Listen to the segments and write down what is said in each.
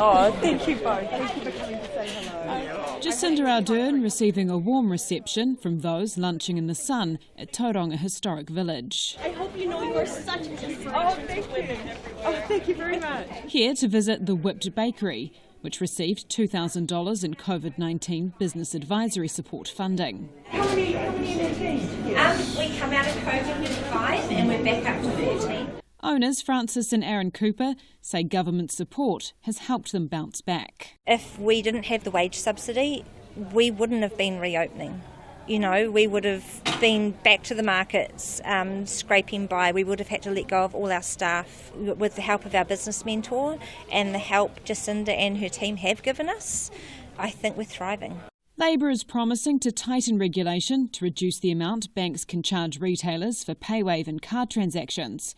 Oh, thank you both. Thank you for coming to say hello. Jacinda Ardern receiving a warm reception from those lunching in the sun at Tauranga Historic Village. I hope you know you're such an inspiration. Oh, thank you. Oh, thank you very much. Here to visit the Whipped Bakery, which received $2,000 in COVID-19 business advisory support funding. How many in your team? We come out of COVID with 5 and we're back up to 13. Owners Francis and Aaron Cooper say government support has helped them bounce back. If we didn't have the wage subsidy, we wouldn't have been reopening. You know, we would have been back to the markets, scraping by. We would have had to let go of all our staff. With the help of our business mentor and the help Jacinda and her team have given us, I think we're thriving. Labor is promising to tighten regulation to reduce the amount banks can charge retailers for Paywave and card transactions.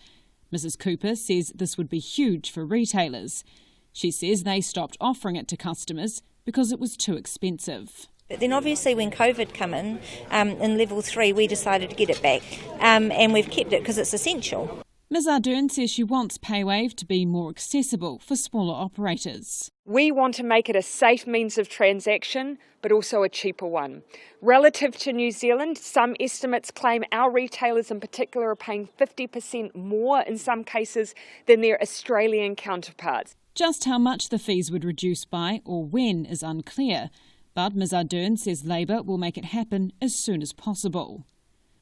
Mrs. Cooper says this would be huge for retailers. She says they stopped offering it to customers because it was too expensive. But then obviously when COVID came in level 3, we decided to get it back, and we've kept it because it's essential. Ms. Ardern says she wants Paywave to be more accessible for smaller operators. We want to make it a safe means of transaction, but also a cheaper one. Relative to New Zealand, some estimates claim our retailers in particular are paying 50% more in some cases than their Australian counterparts. Just how much the fees would reduce by or when is unclear, but Ms. Ardern says Labor will make it happen as soon as possible.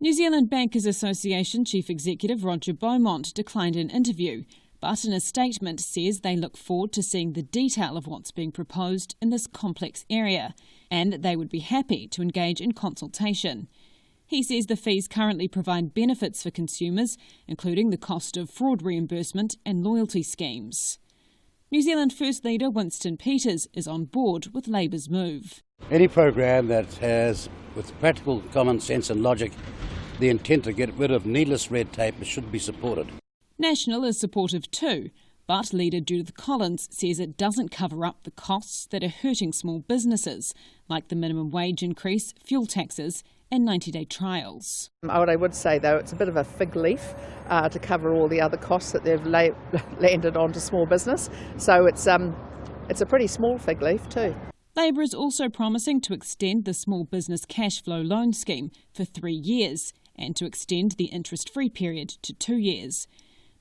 New Zealand Bankers Association Chief Executive Roger Beaumont declined an interview, but in a statement says they look forward to seeing the detail of what's being proposed in this complex area, and they would be happy to engage in consultation. He says the fees currently provide benefits for consumers, including the cost of fraud reimbursement and loyalty schemes. New Zealand First Leader Winston Peters is on board with Labor's move. Any program that has, with practical common sense and logic, the intent to get rid of needless red tape should be supported. National is supportive too, but Leader Judith Collins says it doesn't cover up the costs that are hurting small businesses, like the minimum wage increase, fuel taxes and 90-day trials. What I would say, though, it's a bit of a fig leaf to cover all the other costs that they've landed onto small business. So it's a pretty small fig leaf too. Labor is also promising to extend the Small Business Cashflow loan scheme for 3 years and to extend the interest-free period to 2 years.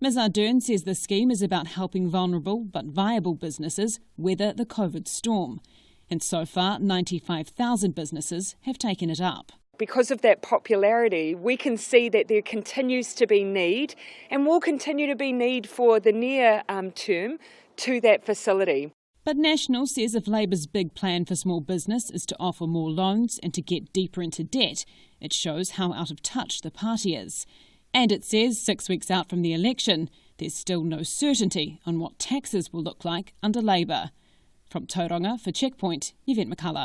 Ms. Ardern says the scheme is about helping vulnerable but viable businesses weather the COVID storm. And so far, 95,000 businesses have taken it up. Because of that popularity, we can see that there continues to be need and will continue to be need for the near term to that facility. But National says if Labor's big plan for small business is to offer more loans and to get deeper into debt, it shows how out of touch the party is. And it says 6 weeks out from the election, there's still no certainty on what taxes will look like under Labor. From Tauranga for Checkpoint, Yvette McCullough.